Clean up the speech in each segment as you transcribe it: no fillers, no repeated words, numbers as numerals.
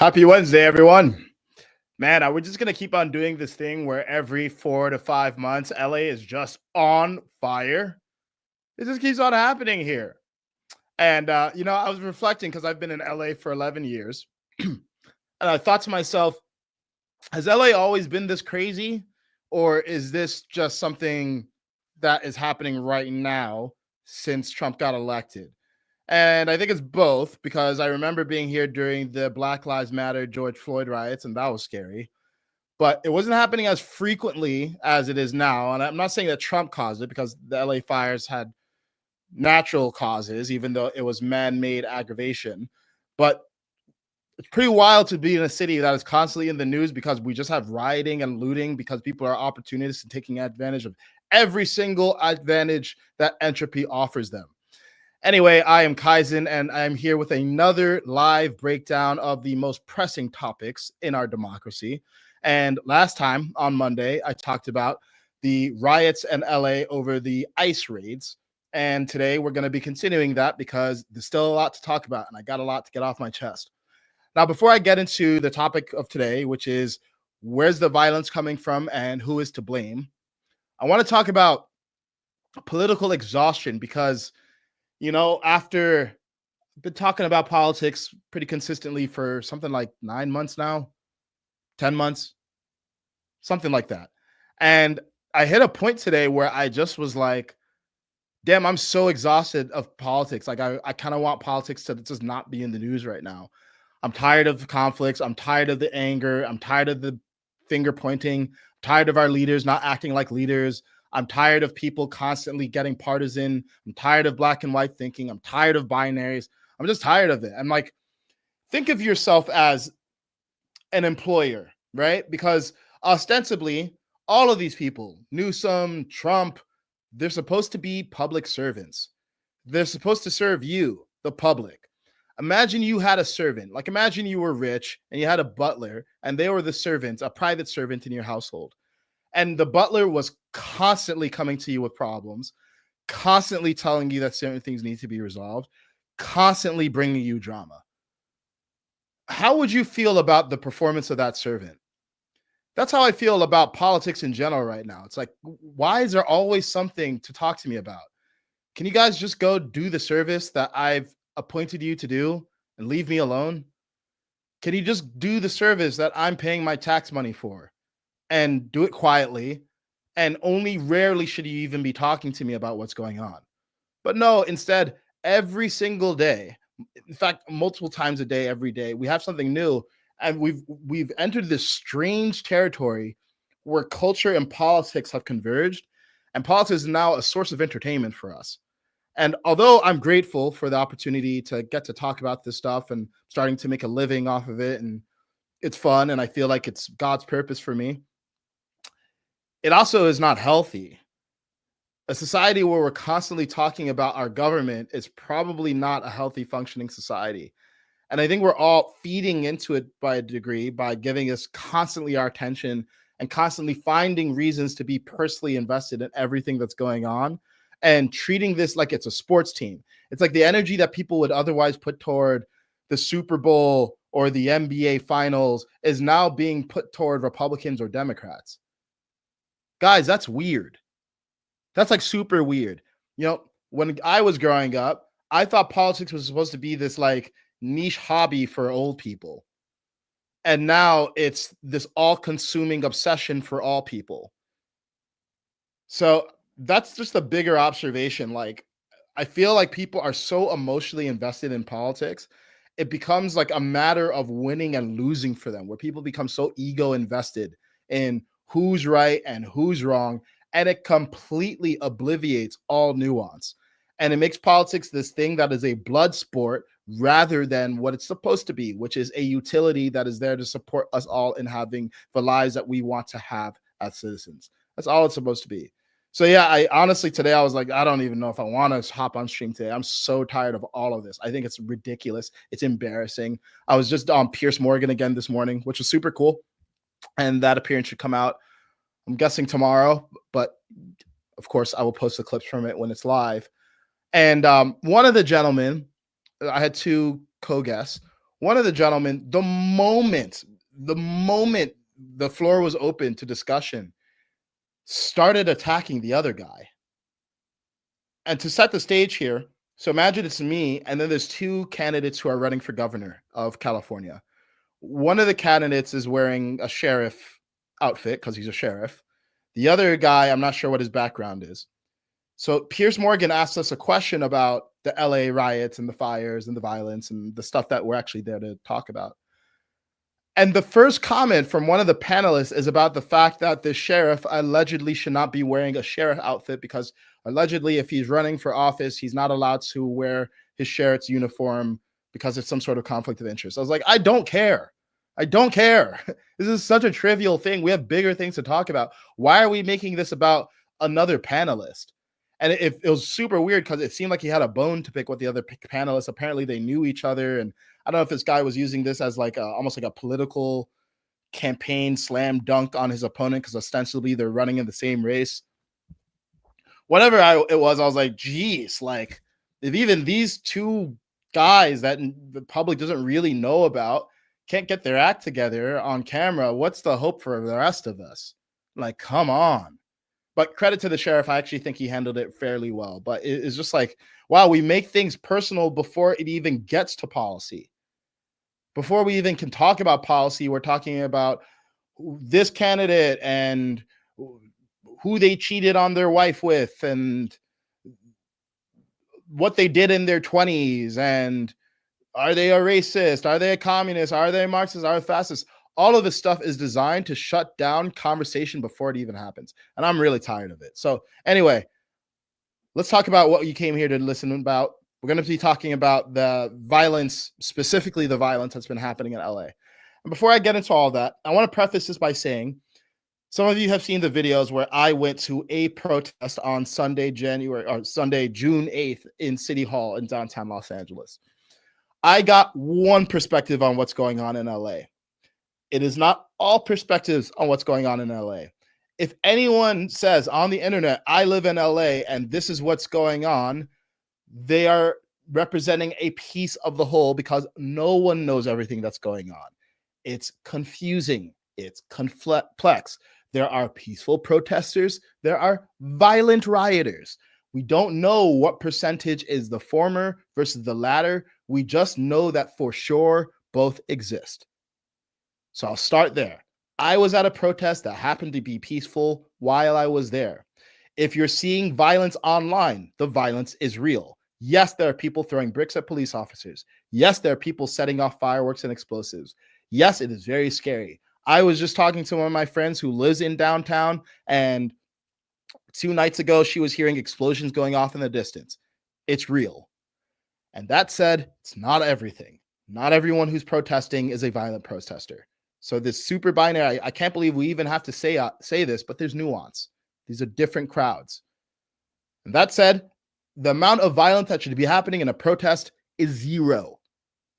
Happy Wednesday, everyone. Man, we're just going to keep on doing this thing where every 4 to 5 months, LA is just on fire. It just keeps on happening here. And, I was reflecting because I've been in LA for 11 years. And I thought to myself, has LA always been this crazy? Or is this just something that is happening right now since Trump got elected? And I think it's both because I remember being here during the Black Lives Matter George Floyd riots, and that was scary. But it wasn't happening as frequently as it is now. And I'm not saying that Trump caused it because the LA fires had natural causes, even though it was man made aggravation. But it's pretty wild to be in a city that is constantly in the news because we just have rioting and looting because people are opportunists and taking advantage of every single advantage that entropy offers them. Anyway, I am Kaizen, and I'm here with another live breakdown of the most pressing topics in our democracy. And last time on Monday, I talked about the riots in LA over the ICE raids. And today we're going to be continuing that because there's still a lot to talk about, and I got a lot to get off my chest. Now, before I get into the topic of today, which is where's the violence coming from and who is to blame, I want to talk about political exhaustion because after I've been talking about politics pretty consistently for something like 9 months now, 10 months, something like that. And I hit a point today where I just was like, damn, I'm so exhausted of politics. Like I kind of want politics to just not be in the news right now. I'm tired of the conflicts. I'm tired of the anger. I'm tired of the finger pointing. I'm tired of our leaders not acting like leaders. I'm tired of people constantly getting partisan. I'm tired of black and white thinking. I'm tired of binaries. I'm just tired of it. I'm like, think of yourself as an employer, right? Because ostensibly, all of these people, Newsom, Trump, they're supposed to be public servants. They're supposed to serve you, the public. Imagine you had a servant. Like imagine you were rich and you had a butler and they were the servant, a private servant in your household. And the butler was constantly coming to you with problems, constantly telling you that certain things need to be resolved, constantly bringing you drama. How would you feel about the performance of that servant? That's how I feel about politics in general right now. It's like, why is there always something to talk to me about? Can you guys just go do the service that I've appointed you to do and leave me alone? Can you just do the service that I'm paying my tax money for and do it quietly? And only rarely should you even be talking to me about what's going on. But no, instead, every single day, in fact, multiple times a day, every day, we have something new. And we've entered this strange territory where culture and politics have converged. And politics is now a source of entertainment for us. And although I'm grateful for the opportunity to get to talk about this stuff and starting to make a living off of it, and it's fun, and I feel like it's God's purpose for me, it also is not healthy. A society where we're constantly talking about our government is probably not a healthy functioning society. And I think we're all feeding into it by a degree by giving us constantly our attention and constantly finding reasons to be personally invested in everything that's going on and treating this like it's a sports team. It's like the energy that people would otherwise put toward the Super Bowl or the NBA finals is now being put toward Republicans or Democrats. Guys, that's weird. That's like super weird. When I was growing up, I thought politics was supposed to be this like niche hobby for old people. And now it's this all-consuming obsession for all people. So that's just a bigger observation. Like, I feel like people are so emotionally invested in politics. It becomes like a matter of winning and losing for them, where people become so ego invested in who's right and who's wrong. And it completely obliviates all nuance. And it makes politics this thing that is a blood sport rather than what it's supposed to be, which is a utility that is there to support us all in having the lives that we want to have as citizens. That's all it's supposed to be. So yeah, I honestly, today I was like, I don't even know if I want to hop on stream today. I'm so tired of all of this. I think it's ridiculous. It's embarrassing. I was just on Piers Morgan again this morning, which was super cool. And that appearance should come out, I'm guessing tomorrow, but of course I will post the clips from it when it's live. And one of the gentlemen, I had two co-guests. one of the gentlemen, the moment the floor was open to discussion, started attacking the other guy. And to set the stage here, so imagine it's me, and then there's two candidates who are running for governor of California. One of the candidates is wearing a sheriff outfit because he's a sheriff. The other guy, I'm not sure what his background is. So Piers Morgan asked us a question about the LA riots and the fires and the violence and the stuff that we're actually there to talk about. And the first comment from one of the panelists is about the fact that the sheriff allegedly should not be wearing a sheriff outfit because allegedly, if he's running for office, he's not allowed to wear his sheriff's uniform because it's some sort of conflict of interest. I was like, I don't care. I don't care. This is such a trivial thing. We have bigger things to talk about. Why are we making this about another panelist? And it was super weird because it seemed like he had a bone to pick with the other panelists. Apparently, they knew each other, and I don't know if this guy was using this as like almost like a political campaign slam dunk on his opponent because ostensibly they're running in the same race. Whatever it was, I was like, geez, like if even these two guys that the public doesn't really know about can't get their act together on camera, what's the hope for the rest of us? Like, come on. But credit to the sheriff. I actually think he handled it fairly well. But it's just like, wow, we make things personal before it even gets to policy. Before we even can talk about policy, we're talking about this candidate and who they cheated on their wife with and what they did in their 20s. And are they a racist? Are they a communist? Are they a Marxist? Are they fascist? All of this stuff is designed to shut down conversation before it even happens. And I'm really tired of it. So anyway, let's talk about what you came here to listen about. We're going to be talking about the violence, specifically the violence that's been happening in LA. And before I get into all that, I want to preface this by saying some of you have seen the videos where I went to a protest on Sunday, June 8th in City Hall in downtown Los Angeles. I got one perspective on what's going on in LA. It is not all perspectives on what's going on in LA. If anyone says on the internet, I live in LA and this is what's going on, they are representing a piece of the whole because no one knows everything that's going on. It's confusing. It's complex. There are peaceful protesters. There are violent rioters. We don't know what percentage is the former versus the latter. We just know that for sure both exist. So I'll start there. I was at a protest that happened to be peaceful while I was there. If you're seeing violence online, the violence is real. Yes, there are people throwing bricks at police officers. Yes, there are people setting off fireworks and explosives. Yes, it is very scary. I was just talking to one of my friends who lives in downtown, and 2 nights ago, she was hearing explosions going off in the distance. It's real. And that said, it's not everything. Not everyone who's protesting is a violent protester. So this super binary, I can't believe we even have to say this, but there's nuance. These are different crowds. And that said, the amount of violence that should be happening in a protest is zero.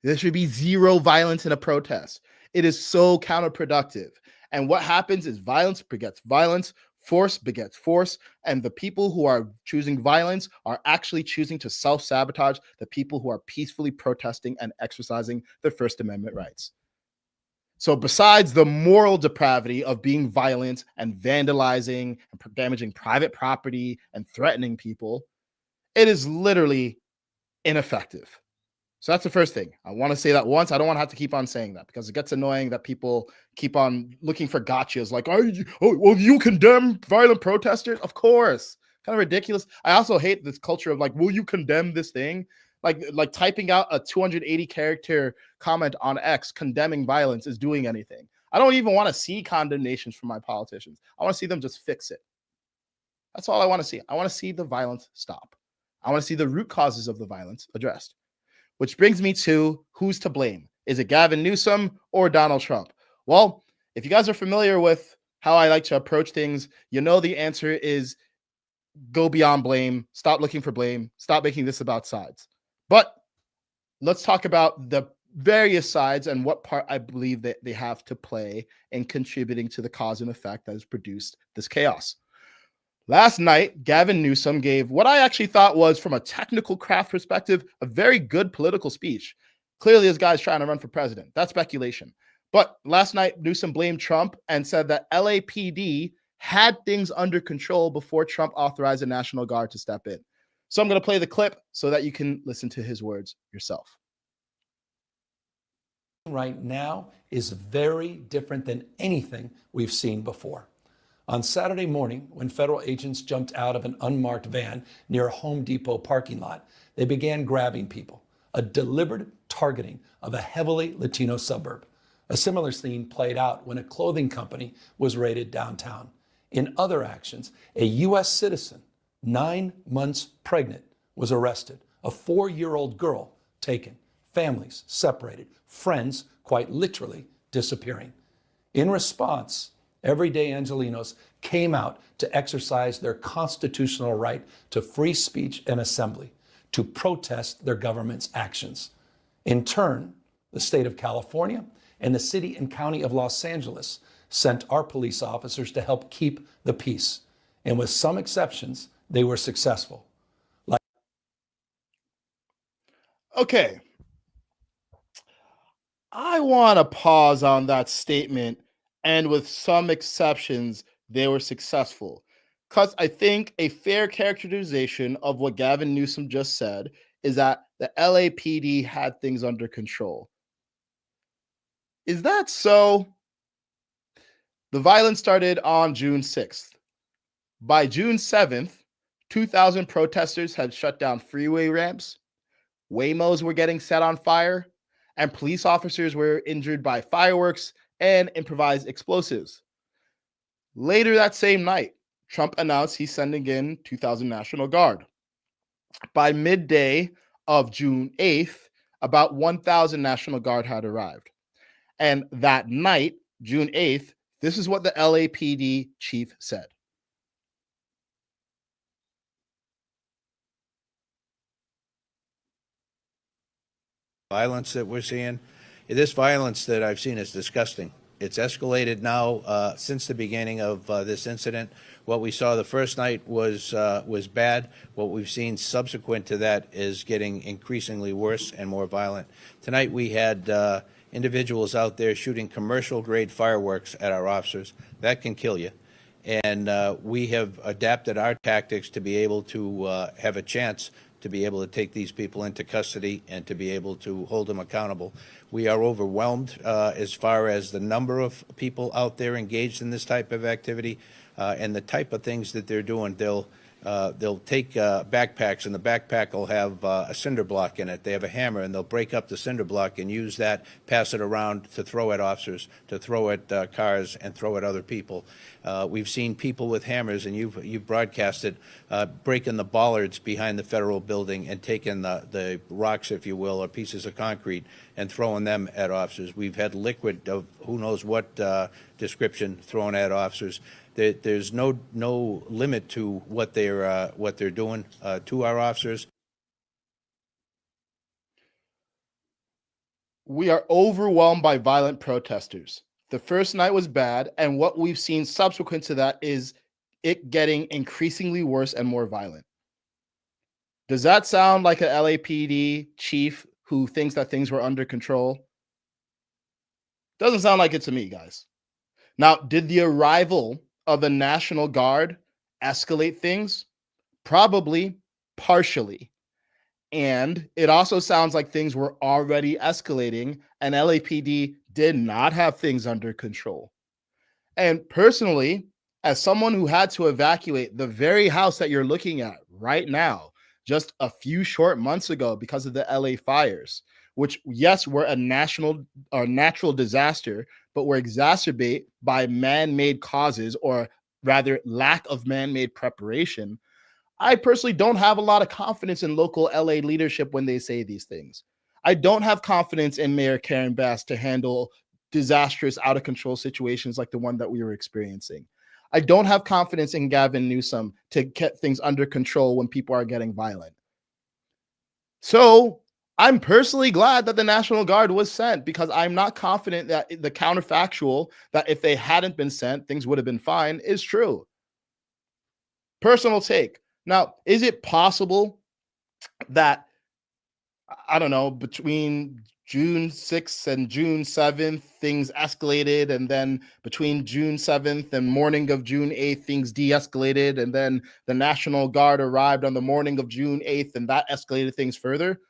There should be zero violence in a protest. It is so counterproductive. And what happens is violence begets violence, force begets force, and the people who are choosing violence are actually choosing to self-sabotage the people who are peacefully protesting and exercising their First Amendment rights. So besides the moral depravity of being violent and vandalizing and damaging private property and threatening people, it is literally ineffective. So that's the first thing. I want to say that once. I don't want to have to keep on saying that because it gets annoying that people keep on looking for gotchas like, well, you condemn violent protesters? Of course. Kind of ridiculous. I also hate this culture of like, will you condemn this thing? Like typing out a 280 character comment on X condemning violence is doing anything. I don't even want to see condemnations from my politicians. I want to see them just fix it. That's all I want to see. I want to see the violence stop. I want to see the root causes of the violence addressed. Which brings me to who's to blame. Is it Gavin Newsom or Donald Trump? Well, if you guys are familiar with how I like to approach things, you know the answer is go beyond blame. Stop looking for blame. Stop making this about sides. But let's talk about the various sides and what part I believe that they have to play in contributing to the cause and effect that has produced this chaos. Last night, Gavin Newsom gave what I actually thought was, from a technical craft perspective, a very good political speech. Clearly, this guy's trying to run for president. That's speculation. But last night, Newsom blamed Trump and said that LAPD had things under control before Trump authorized the National Guard to step in. So I'm going to play the clip so that you can listen to his words yourself. Right now is very different than anything we've seen before. On Saturday morning, when federal agents jumped out of an unmarked van near a Home Depot parking lot, they began grabbing people, a deliberate targeting of a heavily Latino suburb. A similar scene played out when a clothing company was raided downtown. In other actions, a U.S. citizen, 9 months pregnant, was arrested, a 4-year-old girl taken, families separated, friends quite literally disappearing. In response, everyday Angelenos came out to exercise their constitutional right to free speech and assembly, to protest their government's actions. In turn, the state of California and the city and county of Los Angeles sent our police officers to help keep the peace. And with some exceptions, they were successful. Okay. I want to pause on that statement. And with some exceptions, they were successful. Because I think a fair characterization of what Gavin Newsom just said is that the LAPD had things under control. Is that so? The violence started on June 6th. By June 7th, 2,000 protesters had shut down freeway ramps, Waymos were getting set on fire, and police officers were injured by fireworks and improvised explosives. Later that same night, Trump announced he's sending in 2,000 National Guard. By midday of June 8th, about 1,000 National Guard had arrived. And that night, June 8th, this is what the LAPD chief said. Violence that we're seeing, this violence that I've seen is disgusting. It's escalated now since the beginning of this incident. What we saw the first night was bad. What we've seen subsequent to that is getting increasingly worse and more violent. Tonight we had individuals out there shooting commercial-grade fireworks at our officers. That can kill you. And we have adapted our tactics to be able to have a chance to be able to take these people into custody and to be able to hold them accountable. We are overwhelmed as far as the number of people out there engaged in this type of activity and the type of things that they're doing. They'll take backpacks, and the backpack will have a cinder block in it. They have a hammer, and they'll break up the cinder block and use that, pass it around to throw at officers, to throw at cars, and throw at other people. We've seen people with hammers, and you've broadcasted, breaking the bollards behind the federal building and taking the rocks, if you will, or pieces of concrete, and throwing them at officers. We've had liquid of who knows what description thrown at officers. There's no limit to what they're doing to our officers. We are overwhelmed by violent protesters. The first night was bad, and what we've seen subsequent to that is it getting increasingly worse and more violent. Does that sound like an LAPD chief who thinks that things were under control? Doesn't sound like it to me, guys. Now, did the arrival of the National Guard escalate things? Probably, partially. And it also sounds like things were already escalating and LAPD did not have things under control. And personally, as someone who had to evacuate the very house that you're looking at right now, just a few short months ago because of the LA fires, which, yes, were a national or natural disaster, but were exacerbated by man-made causes, or rather lack of man-made preparation. I personally don't have a lot of confidence in local LA leadership when they say these things. I don't have confidence in Mayor Karen Bass to handle disastrous, out of control situations like the one that we were experiencing. I don't have confidence in Gavin Newsom to get things under control when people are getting violent. So I'm personally glad that the National Guard was sent, because I'm not confident that the counterfactual that if they hadn't been sent, things would have been fine is true. Personal take. Now, is it possible that, I don't know, between June 6th and June 7th, things escalated. And then between June 7th and morning of June 8th, things de-escalated. And then the National Guard arrived on the morning of June 8th, and that escalated things further.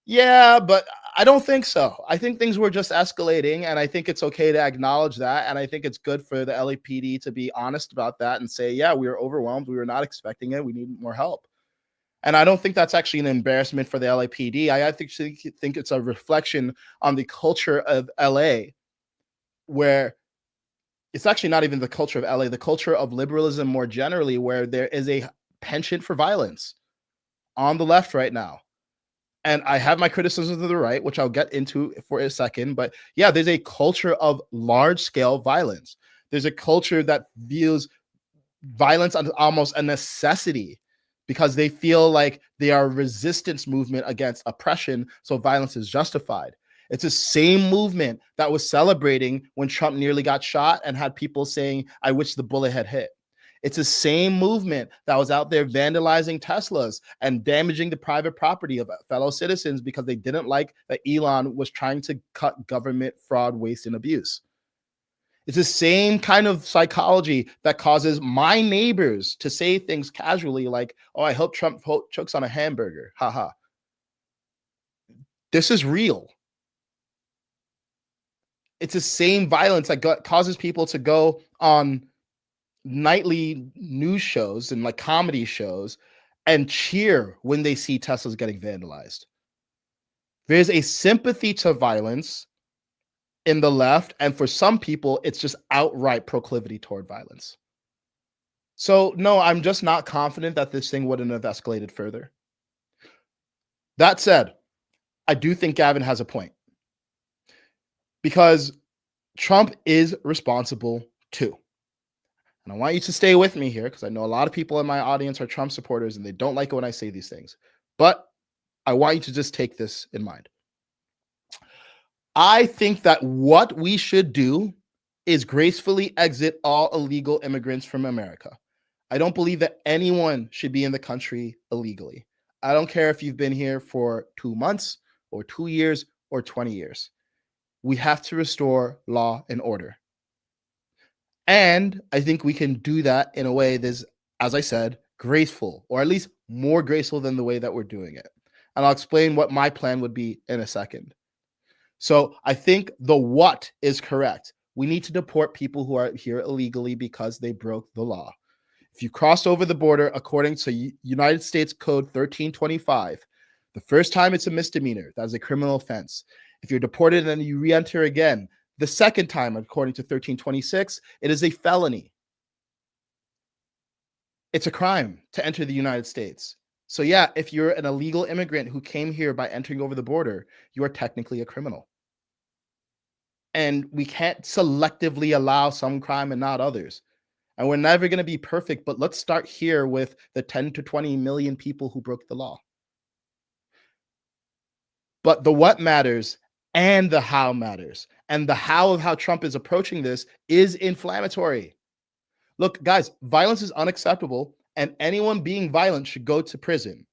Yeah, but I don't think so. I think things were just escalating, and I think it's okay to acknowledge that. And I think it's good for the LAPD to be honest about that and say, yeah, we were overwhelmed. We were not expecting it. We need more help. And I don't think that's actually an embarrassment for the LAPD. I think it's a reflection on the culture of LA, where it's actually not even the culture of LA, the culture of liberalism more generally, where there is a penchant for violence on the left right now. And I have my criticisms of the right, which I'll get into for a second. But yeah, there's a culture of large scale violence. There's a culture that views violence as almost a necessity because they feel like they are a resistance movement against oppression. So violence is justified. It's the same movement that was celebrating when Trump nearly got shot and had people saying, I wish the bullet had hit. It's the same movement that was out there vandalizing Teslas and damaging the private property of fellow citizens because they didn't like that Elon was trying to cut government fraud, waste, and abuse. It's the same kind of psychology that causes my neighbors to say things casually like, oh, I hope Trump chokes on a hamburger. Haha. This is real. It's the same violence that causes people to go on nightly news shows and like comedy shows and cheer when they see Teslas getting vandalized. There's a sympathy to violence in the left, and for some people, it's just outright proclivity toward violence. So, no, I'm just not confident that this thing wouldn't have escalated further. That said, I do think Gavin has a point because Trump is responsible too. And I want you to stay with me here because I know a lot of people in my audience are Trump supporters and they don't like it when I say these things. But I want you to just take this in mind. I think that what we should do is gracefully exit all illegal immigrants from America. I don't believe that anyone should be in the country illegally. I don't care if you've been here for 2 months or 2 years or 20 years. We have to restore law and order. And I think we can do that in a way that's, as I said, graceful, or at least more graceful than the way that we're doing it. And I'll explain what my plan would be in a second. So I think the what is correct. We need to deport people who are here illegally because they broke the law. If you crossed over the border according to United States Code 1325, the first time it's a misdemeanor. That is a criminal offense. If you're deported and you re-enter again, the second time, according to 1326, it is a felony. It's a crime to enter the United States. So yeah, if you're an illegal immigrant who came here by entering over the border, you are technically a criminal. And we can't selectively allow some crime and not others. And we're never going to be perfect, but let's start here with the 10 to 20 million people who broke the law. But the what matters and the how matters. And the how of how Trump is approaching this is inflammatory. Look, guys, violence is unacceptable, and anyone being violent should go to prison.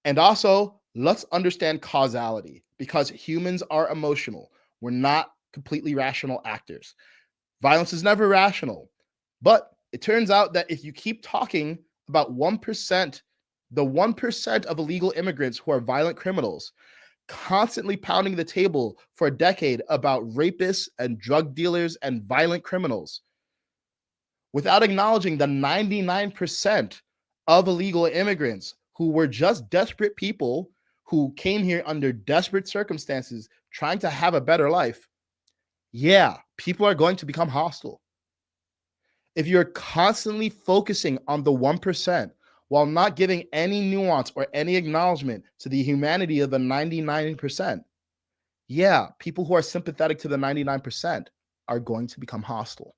And also, let's understand causality, because humans are emotional. We're not completely rational actors. Violence is never rational. But it turns out that if you keep talking about 1%, the 1% of illegal immigrants who are violent criminals, constantly pounding the table for a decade about rapists and drug dealers and violent criminals, without acknowledging the 99% of illegal immigrants who were just desperate people who came here under desperate circumstances trying to have a better life, yeah, people are going to become hostile. If you're constantly focusing on the 1% while not giving any nuance or any acknowledgement to the humanity of the 99%, yeah, people who are sympathetic to the 99% are going to become hostile.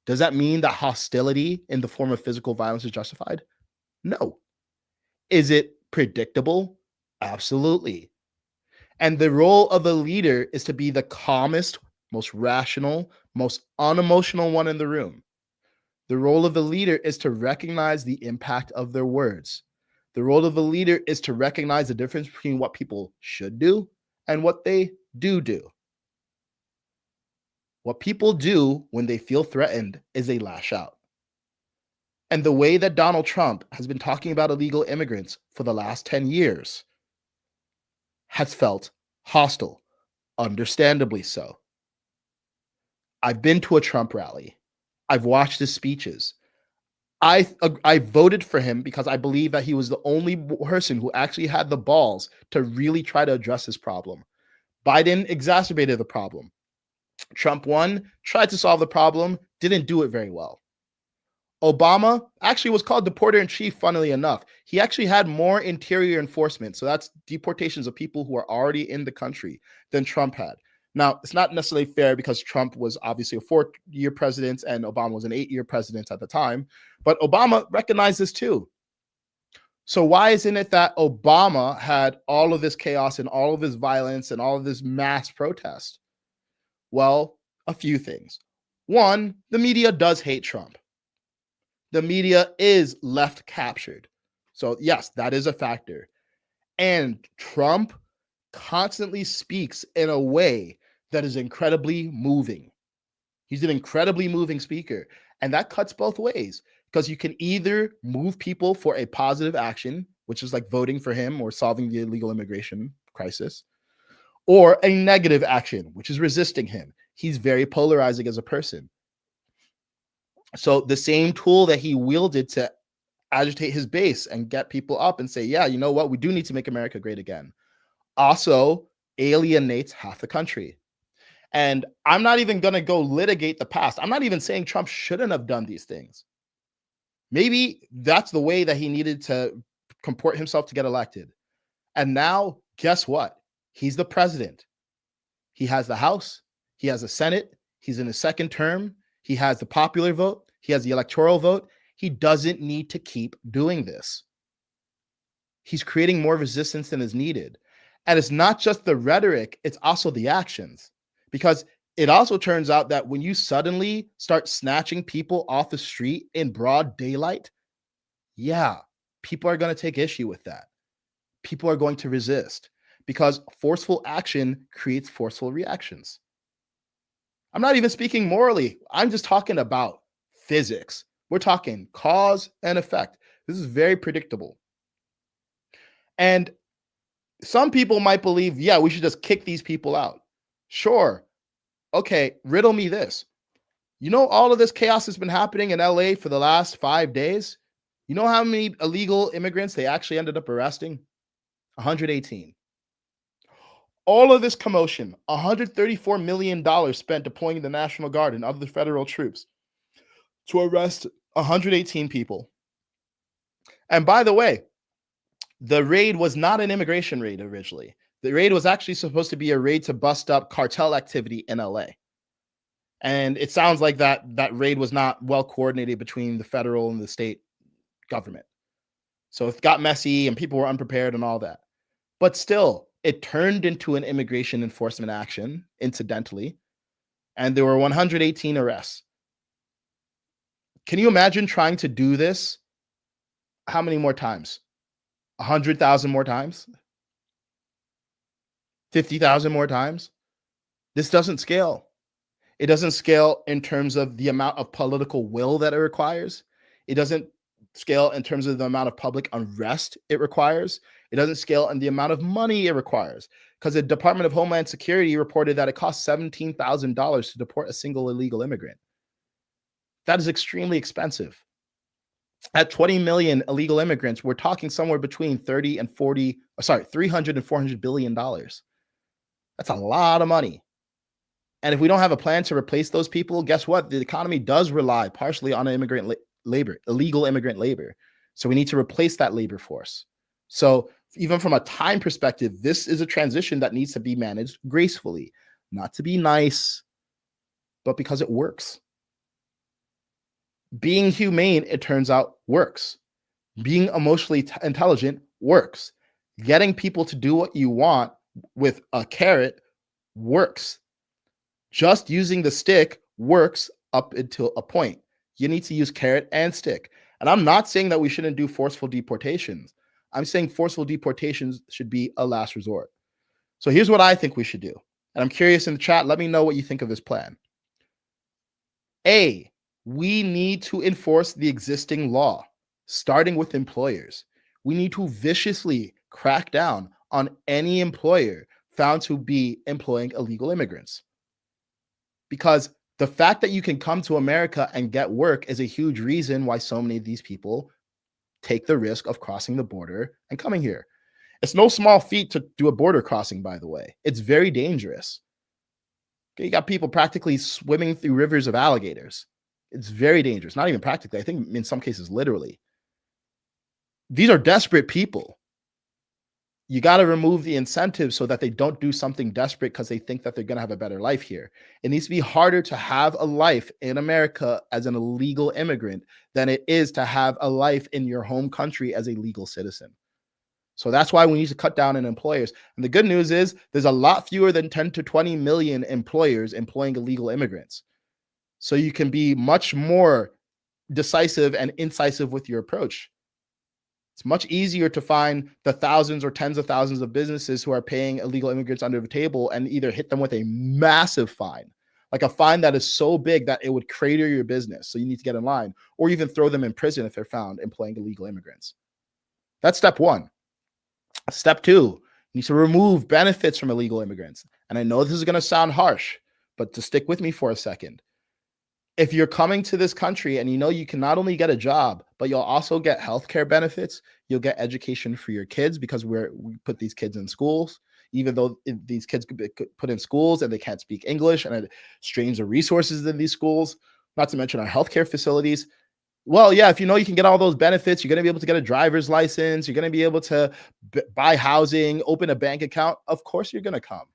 Does that mean that hostility in the form of physical violence is justified? No. Is it predictable? Absolutely. And the role of a leader is to be the calmest, most rational, most unemotional one in the room. The role of the leader is to recognize the impact of their words. The role of the leader is to recognize the difference between what people should do and what they do. What people do when they feel threatened is they lash out. And the way that Donald Trump has been talking about illegal immigrants for the last 10 years has felt hostile, understandably so. I've been to a Trump rally. I've watched his speeches. I voted for him because I believe that he was the only person who actually had the balls to really try to address this problem. Biden exacerbated the problem. Trump won, tried to solve the problem, didn't do it very well. Obama actually was called deporter in chief, funnily enough. He actually had more interior enforcement. So that's deportations of people who are already in the country than Trump had. Now, it's not necessarily fair because Trump was obviously a 4-year president and Obama was an 8-year president at the time. But Obama recognized this too. So why isn't it that Obama had all of this chaos and all of this violence and all of this mass protest? Well, a few things. One, the media does hate Trump. The media is left captured. So yes, that is a factor. And Trump constantly speaks in a way that is incredibly moving. He's an incredibly moving speaker. And that cuts both ways because you can either move people for a positive action, which is like voting for him or solving the illegal immigration crisis, or a negative action, which is resisting him. He's very polarizing as a person. So the same tool that he wielded to agitate his base and get people up and say, yeah, you know what? We do need to make America great again. Also alienates half the country. And I'm not even going to go litigate the past. I'm not even saying Trump shouldn't have done these things. Maybe that's the way that he needed to comport himself to get elected. And now, guess what? He's the president. He has the House. He has the Senate. He's in his second term. He has the popular vote. He has the electoral vote. He doesn't need to keep doing this. He's creating more resistance than is needed. And it's not just the rhetoric, it's also the actions. Because it also turns out that when you suddenly start snatching people off the street in broad daylight, yeah, people are going to take issue with that. People are going to resist because forceful action creates forceful reactions. I'm not even speaking morally. I'm just talking about physics. We're talking cause and effect. This is very predictable. And some people might believe, yeah, we should just kick these people out. Sure. Okay, riddle me this. You know, all of this chaos has been happening in LA for the last 5 days. You know how many illegal immigrants they actually ended up arresting? 118. All of this commotion, $134 million spent deploying the National Guard and other federal troops to arrest 118 people. And by the way, the raid was not an immigration raid originally. The raid was actually supposed to be a raid to bust up cartel activity in LA. And it sounds like that raid was not well coordinated between the federal and the state government. So it got messy and people were unprepared and all that. But still, it turned into an immigration enforcement action, incidentally, and there were 118 arrests. Can you imagine trying to do this? How many more times? 100,000 more times? 50,000 more times? This doesn't scale. It doesn't scale in terms of the amount of political will that it requires. It doesn't scale in terms of the amount of public unrest it requires. It doesn't scale in the amount of money it requires, because the Department of Homeland Security reported that it costs $17,000 to deport a single illegal immigrant. That is extremely expensive. At 20 million illegal immigrants, we're talking somewhere between 300 and 400 billion dollars. That's a lot of money. And if we don't have a plan to replace those people, guess what? The economy does rely partially on immigrant labor, illegal immigrant labor. So we need to replace that labor force. So even from a time perspective, this is a transition that needs to be managed gracefully, not to be nice, but because it works. Being humane, it turns out, works. Being emotionally intelligent works. Getting people to do what you want with a carrot works. Just using the stick works up until a point. You need to use carrot and stick. And I'm not saying that we shouldn't do forceful deportations. I'm saying forceful deportations should be a last resort. So here's what I think we should do. And I'm curious in the chat, let me know what you think of this plan. A, we need to enforce the existing law, starting with employers. We need to viciously crack down on any employer found to be employing illegal immigrants. Because the fact that you can come to America and get work is a huge reason why so many of these people take the risk of crossing the border and coming here. It's no small feat to do a border crossing, by the way. It's very dangerous. Okay, you got people practically swimming through rivers of alligators. It's very dangerous. Not even practically. I think in some cases, literally. These are desperate people. You got to remove the incentive so that they don't do something desperate because they think that they're going to have a better life here. It needs to be harder to have a life in America as an illegal immigrant than it is to have a life in your home country as a legal citizen. So that's why we need to cut down on employers. And the good news is there's a lot fewer than 10 to 20 million employers employing illegal immigrants. So you can be much more decisive and incisive with your approach. It's much easier to find the thousands or tens of thousands of businesses who are paying illegal immigrants under the table and either hit them with a massive fine, like a fine that is so big that it would crater your business. So you need to get in line, or even throw them in prison if they're found employing illegal immigrants. That's step one. Step two, you need to remove benefits from illegal immigrants. And I know this is going to sound harsh, but to stick with me for a second. If you're coming to this country and you know you can not only get a job, but you'll also get healthcare benefits, you'll get education for your kids because we put these kids in schools, even though these kids could be put in schools and they can't speak English, and it strains the resources in these schools, not to mention our healthcare facilities. Well, yeah, if you know you can get all those benefits, you're going to be able to get a driver's license, you're going to be able to buy housing, open a bank account. Of course, you're going to come.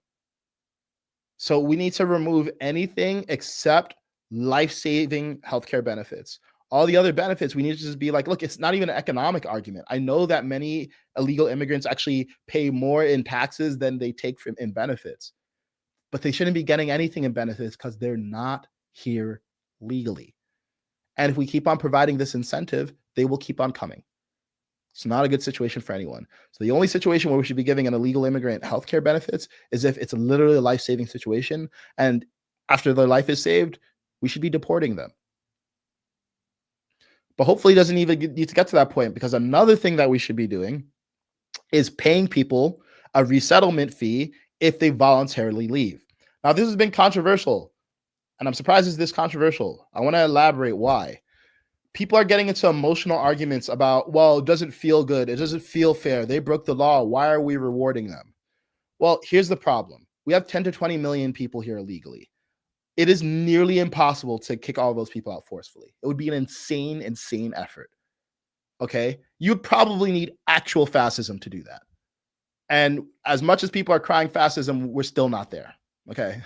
So we need to remove anything except life-saving healthcare benefits. All the other benefits, we need to just be like, look, it's not even an economic argument. I know that many illegal immigrants actually pay more in taxes than they take from in benefits, but they shouldn't be getting anything in benefits because they're not here legally. And if we keep on providing this incentive, they will keep on coming. It's not a good situation for anyone. So the only situation where we should be giving an illegal immigrant healthcare benefits is if it's literally a life-saving situation. And after their life is saved, we should be deporting them. But hopefully it doesn't even need to get to that point, because another thing that we should be doing is paying people a resettlement fee if they voluntarily leave. Now, this has been controversial, and I'm surprised it's this controversial. I want to elaborate why. People are getting into emotional arguments about, well, it doesn't feel good. It doesn't feel fair. They broke the law. Why are we rewarding them? Well, here's the problem. We have 10 to 20 million people here illegally. It is nearly impossible to kick all those people out forcefully. It would be an insane, insane effort. Okay? You'd probably need actual fascism to do that. And as much as people are crying fascism, we're still not there. Okay?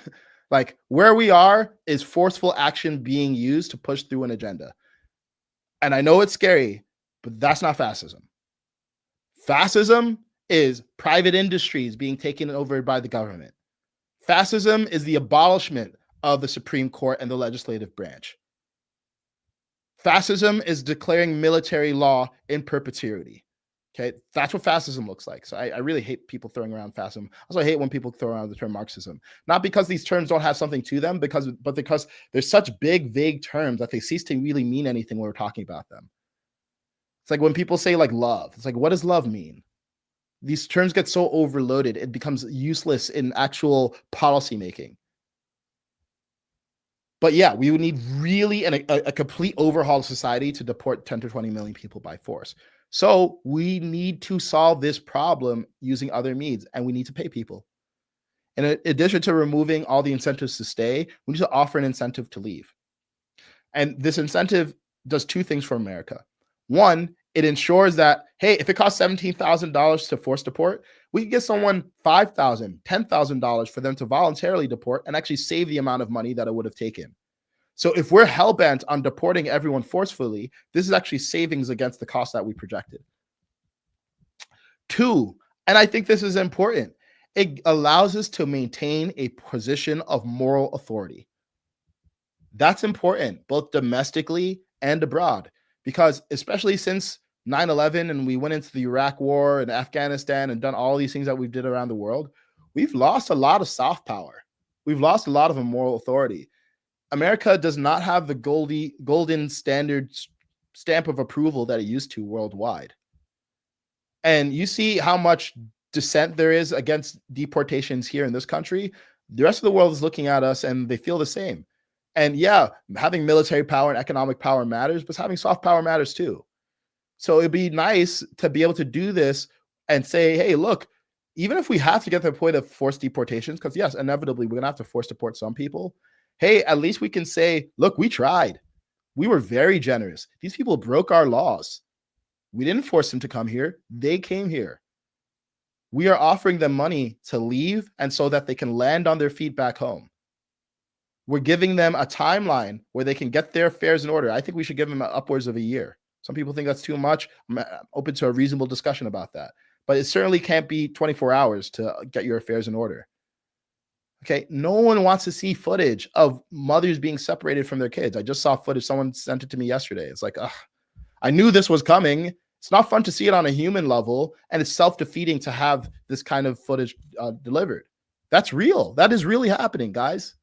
Like, where we are is forceful action being used to push through an agenda. And I know it's scary, but that's not fascism. Fascism is private industries being taken over by the government. Fascism is the abolishment of the Supreme Court and the legislative branch. Fascism is declaring military law in perpetuity. Okay, that's what fascism looks like. So I really hate people throwing around fascism. Also, I hate when people throw around the term Marxism. Not because these terms don't have something to them, but because there's such big, vague terms that they cease to really mean anything when we're talking about them. It's like when people say like love. It's like, what does love mean? These terms get so overloaded, it becomes useless in actual policy making. But yeah, we would need really a complete overhaul of society to deport 10 to 20 million people by force. So we need to solve this problem using other means, and we need to pay people. In addition to removing all the incentives to stay, we need to offer an incentive to leave. And this incentive does two things for America. One, it ensures that, hey, if it costs $17,000 to force deport, we can get someone $5,000, $10,000 for them to voluntarily deport and actually save the amount of money that it would have taken. So if we're hell-bent on deporting everyone forcefully, this is actually savings against the cost that we projected. Two, and I think this is important, it allows us to maintain a position of moral authority. That's important, both domestically and abroad, because especially since 9/11 and we went into the Iraq war and Afghanistan and done all these things that we did around the world, we've lost a lot of soft power. We've lost a lot of moral authority. America does not have the golden standard stamp of approval that it used to worldwide. And you see how much dissent there is against deportations here in this country. The rest of the world is looking at us and they feel the same. And yeah, having military power and economic power matters, but having soft power matters too. So it'd be nice to be able to do this and say, hey, look, even if we have to get to the point of forced deportations, because yes, inevitably we're going to have to force deport some people. Hey, at least we can say, look, we tried. We were very generous. These people broke our laws. We didn't force them to come here. They came here. We are offering them money to leave and so that they can land on their feet back home. We're giving them a timeline where they can get their affairs in order. I think we should give them upwards of a year. Some people think that's too much. I'm open to a reasonable discussion about that. But it certainly can't be 24 hours to get your affairs in order. Okay, no one wants to see footage of mothers being separated from their kids. I just saw footage. Someone sent it to me yesterday. It's like, I knew this was coming. It's not fun to see it on a human level, and it's self-defeating to have this kind of footage delivered. That's real. That is really happening, guys.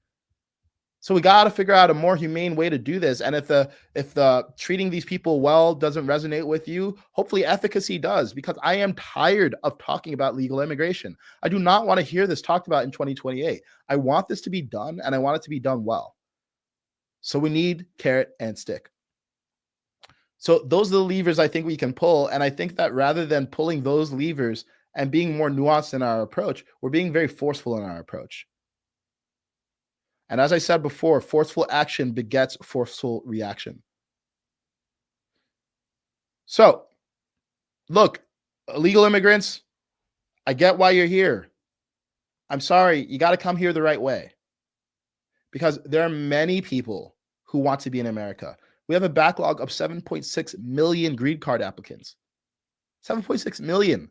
So we got to figure out a more humane way to do this. And if the treating these people well doesn't resonate with you, hopefully efficacy does, because I am tired of talking about legal immigration. I do not want to hear this talked about in 2028. I want this to be done, and I want it to be done well. So we need carrot and stick. So those are the levers I think we can pull. And I think that rather than pulling those levers and being more nuanced in our approach, we're being very forceful in our approach. And as I said before, forceful action begets forceful reaction. So, look, illegal immigrants, I get why you're here. I'm sorry, you got to come here the right way. Because there are many people who want to be in America. We have a backlog of 7.6 million green card applicants. 7.6 million.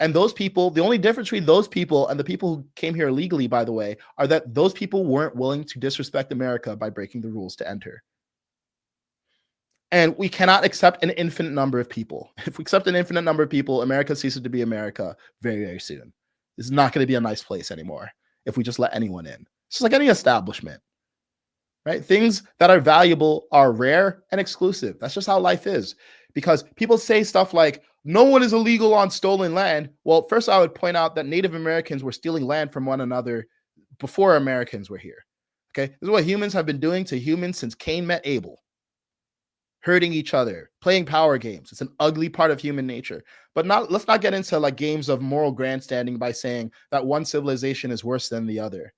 And those people, the only difference between those people and the people who came here illegally, by the way, are that those people weren't willing to disrespect America by breaking the rules to enter. And we cannot accept an infinite number of people. If we accept an infinite number of people, America ceases to be America very, very soon. This is not going to be a nice place anymore if we just let anyone in. It's just like any establishment, right? Things that are valuable are rare and exclusive. That's just how life is. Because people say stuff like, no one is illegal on stolen land. Well, first I would point out that Native Americans were stealing land from one another before Americans were here. Okay, this is what humans have been doing to humans since Cain met Abel. Hurting each other, playing power games. It's an ugly part of human nature. But let's not get into like games of moral grandstanding by saying that one civilization is worse than the other.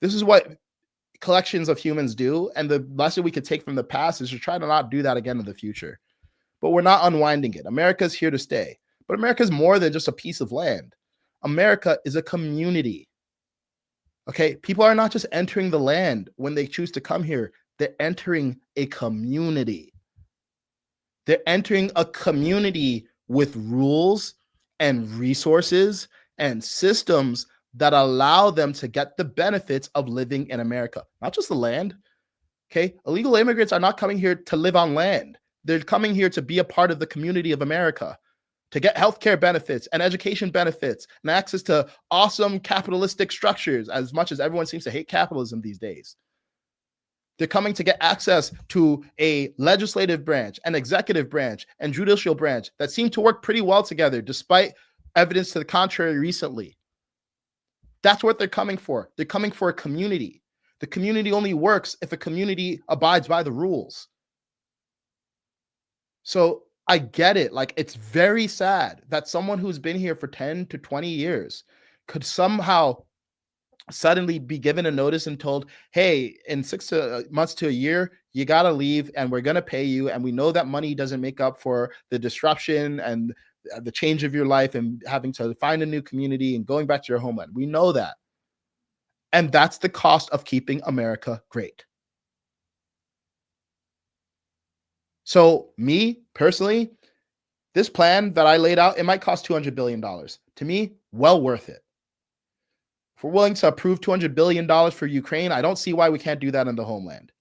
This is what collections of humans do. And the lesson we could take from the past is to try to not do that again in the future. But we're not unwinding it. America's here to stay. But America's more than just a piece of land. America is a community. Okay, people are not just entering the land when they choose to come here. They're entering a community. They're entering a community with rules and resources and systems that allow them to get the benefits of living in America. Not just the land. Okay, illegal immigrants are not coming here to live on land. They're coming here to be a part of the community of America, to get healthcare benefits and education benefits and access to awesome capitalistic structures, as much as everyone seems to hate capitalism these days. They're coming to get access to a legislative branch, an executive branch, and judicial branch that seem to work pretty well together, despite evidence to the contrary recently. That's what they're coming for. They're coming for a community. The community only works if a community abides by the rules. So I get it. Like, it's very sad that someone who's been here for 10 to 20 years could somehow suddenly be given a notice and told, hey, in 6 months to a year, you got to leave and we're going to pay you. And we know that money doesn't make up for the disruption and the change of your life and having to find a new community and going back to your homeland. We know that. And that's the cost of keeping America great. So me personally, this plan that I laid out, it might cost $200 billion. To me, well worth it. If we're willing to approve $200 billion for Ukraine, I don't see why we can't do that in the homeland.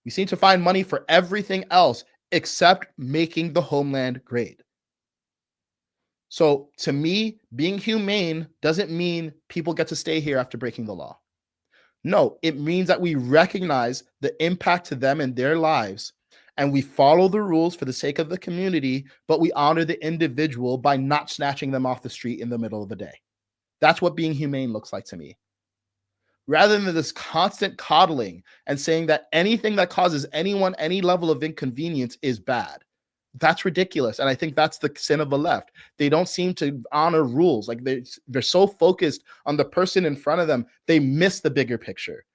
We seem to find money for everything else except making the homeland great. So to me, being humane doesn't mean people get to stay here after breaking the law. No, it means that we recognize the impact to them in their lives and we follow the rules for the sake of the community, but we honor the individual by not snatching them off the street in the middle of the day. That's what being humane looks like to me. Rather than this constant coddling and saying that anything that causes anyone any level of inconvenience is bad. That's ridiculous. And I think that's the sin of the left. They don't seem to honor rules. Like they're so focused on the person in front of them, they miss the bigger picture.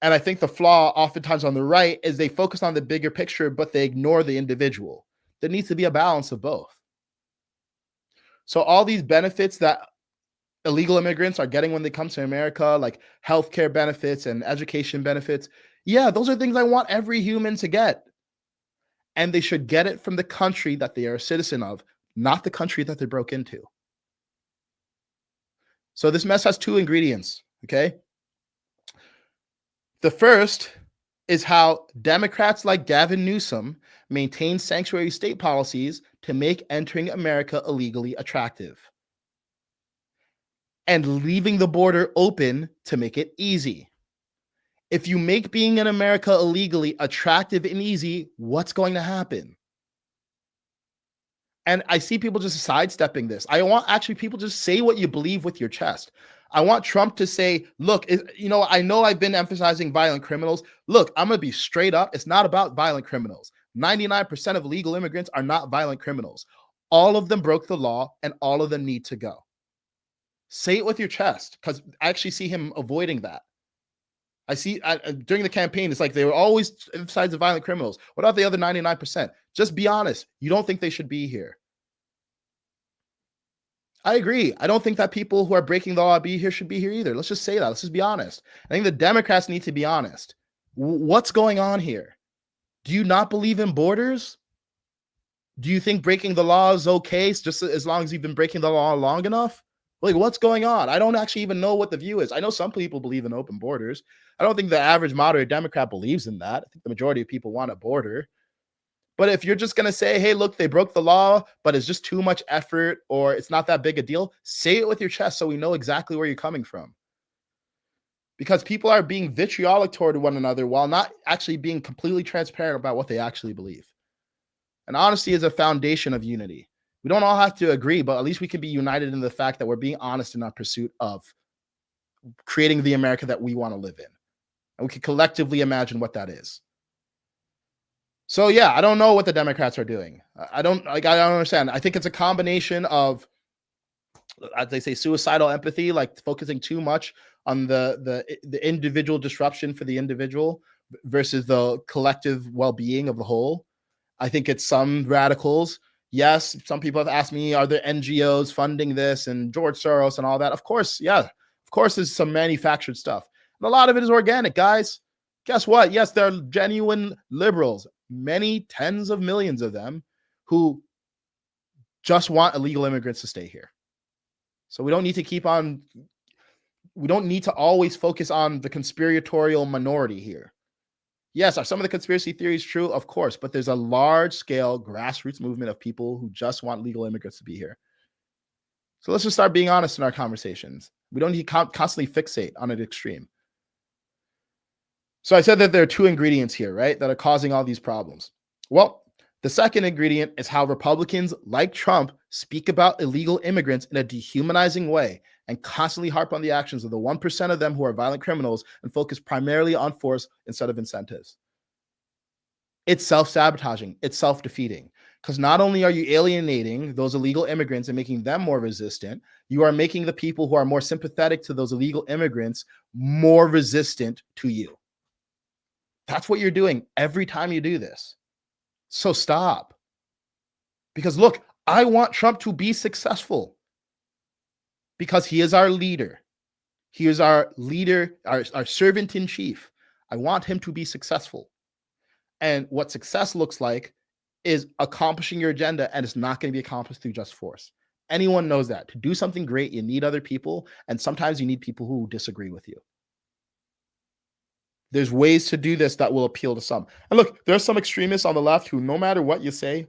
And I think the flaw oftentimes on the right is they focus on the bigger picture, but they ignore the individual. There needs to be a balance of both. So all these benefits that illegal immigrants are getting when they come to America, like healthcare benefits and education benefits, yeah, those are things I want every human to get. And they should get it from the country that they are a citizen of, not the country that they broke into. So this mess has two ingredients, okay? The first is how Democrats like Gavin Newsom maintain sanctuary state policies to make entering America illegally attractive and leaving the border open to make it easy. If you make being in America illegally attractive and easy, what's going to happen? And I see people just sidestepping this. I want actually people just say what you believe with your chest. I want Trump to say, look, I know I've been emphasizing violent criminals. Look, I'm going to be straight up. It's not about violent criminals. 99% of illegal immigrants are not violent criminals. All of them broke the law and all of them need to go. Say it with your chest, because I actually see him avoiding that. I see during the campaign, it's like they were always emphasizing violent criminals. What about the other 99%? Just be honest. You don't think they should be here. I agree. I don't think that people who are breaking the law be here should be here either. Let's just say that. Let's just be honest. I think the Democrats need to be honest. What's going on here? Do you not believe in borders? Do you think breaking the law is okay just as long as you've been breaking the law long enough? Like, what's going on? I don't actually even know what the view is. I know some people believe in open borders. I don't think the average moderate Democrat believes in that. I think the majority of people want a border. But if you're just going to say, hey, look, they broke the law, but it's just too much effort or it's not that big a deal, say it with your chest so we know exactly where you're coming from. Because people are being vitriolic toward one another while not actually being completely transparent about what they actually believe. And honesty is a foundation of unity. We don't all have to agree, but at least we can be united in the fact that we're being honest in our pursuit of creating the America that we want to live in. And we can collectively imagine what that is. So yeah, I don't know what the Democrats are doing. I don't understand. I think it's a combination of, as they say, suicidal empathy, like focusing too much on the individual disruption for the individual versus the collective well-being of the whole. I think it's some radicals. Yes, some people have asked me, are there NGOs funding this and George Soros and all that? Of course, yeah. Of course, there's some manufactured stuff. And a lot of it is organic, guys. Guess what? Yes, there are genuine liberals, many tens of millions of them, who just want illegal immigrants to stay here. So we don't need to always focus on the conspiratorial minority here. Yes, are some of the conspiracy theories true? Of course, but there's a large-scale grassroots movement of people who just want legal immigrants to be here. So let's just start being honest in our conversations. We don't need to constantly fixate on an extreme. So I said that there are two ingredients here, right, that are causing all these problems. Well, the second ingredient is how Republicans like Trump speak about illegal immigrants in a dehumanizing way and constantly harp on the actions of the 1% of them who are violent criminals and focus primarily on force instead of incentives. It's self-sabotaging. It's self-defeating. Because not only are you alienating those illegal immigrants and making them more resistant, you are making the people who are more sympathetic to those illegal immigrants more resistant to you. That's what you're doing every time you do this. So stop. Because look, I want Trump to be successful because he is our leader. He is our leader, our servant in chief. I want him to be successful. And what success looks like is accomplishing your agenda, and it's not going to be accomplished through just force. Anyone knows that. To do something great, you need other people, and sometimes you need people who disagree with you. There's ways to do this that will appeal to some. And look, there are some extremists on the left who, no matter what you say,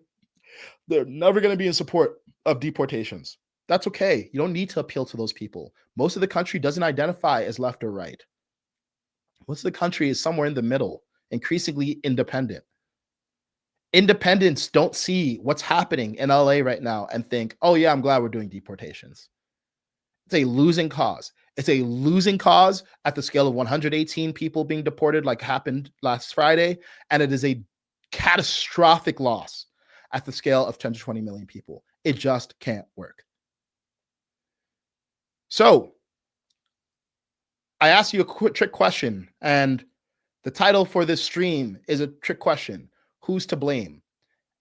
they're never going to be in support of deportations. That's okay. You don't need to appeal to those people. Most of the country doesn't identify as left or right. Most of the country is somewhere in the middle, increasingly independent. Independents don't see what's happening in LA right now and think, oh, yeah, I'm glad we're doing deportations. It's a losing cause. It's a losing cause at the scale of 118 people being deported, like happened last Friday. And it is a catastrophic loss at the scale of 10 to 20 million people. It just can't work. So I asked you a quick trick question, and the title for this stream is a trick question. Who's to blame?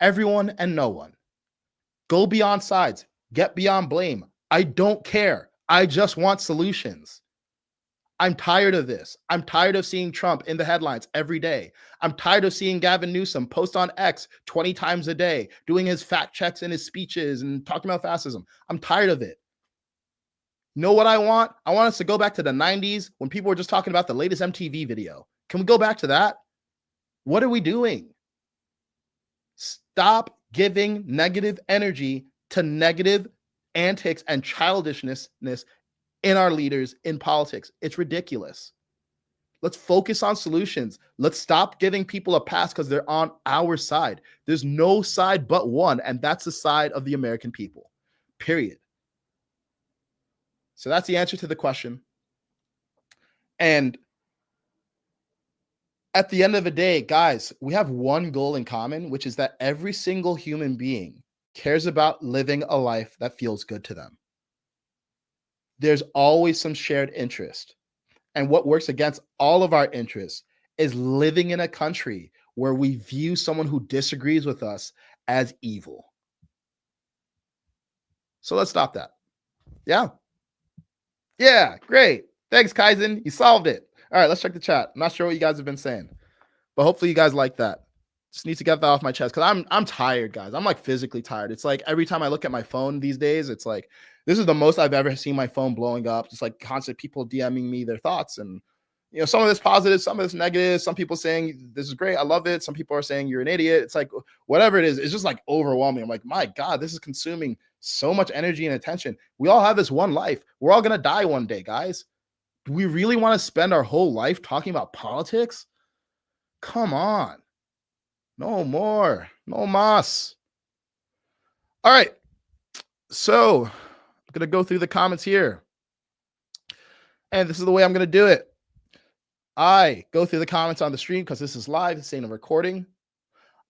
Everyone and no one. Go beyond sides. Get beyond blame. I don't care. I just want solutions. I'm tired of this. I'm tired of seeing Trump in the headlines every day. I'm tired of seeing Gavin Newsom post on X 20 times a day, doing his fact checks in his speeches and talking about fascism. I'm tired of it. Know what I want? I want us to go back to the 90s when people were just talking about the latest MTV video. Can we go back to that? What are we doing? Stop giving negative energy to negative antics and childishness in our leaders in politics. It's ridiculous. Let's focus on solutions. Let's stop giving people a pass because they're on our side. There's no side but one, and that's the side of the American people, period. So that's the answer to the question. And at the end of the day, guys, we have one goal in common, which is that every single human being cares about living a life that feels good to them. There's always some shared interest. And what works against all of our interests is living in a country where we view someone who disagrees with us as evil. So let's stop that. Yeah. Yeah, great. Thanks, Kaizen. You solved it. All right, let's check the chat. I'm not sure what you guys have been saying, but hopefully you guys like that. Just need to get that off my chest because I'm tired, guys. I'm like physically tired. It's like every time I look at my phone these days, it's like this is the most I've ever seen my phone blowing up. Just like constant people DMing me their thoughts, and you know, some of this positive, some of this negative. Some people saying this is great, I love it. Some people are saying you're an idiot. It's like whatever it is, it's just like overwhelming. I'm like, my God, this is consuming so much energy and attention. We all have this one life. We're all gonna die one day, guys. Do we really want to spend our whole life talking about politics? Come on. No more. No mas. All right. So I'm going to go through the comments here. And this is the way I'm going to do it. I go through the comments on the stream because this is live. This ain't a recording.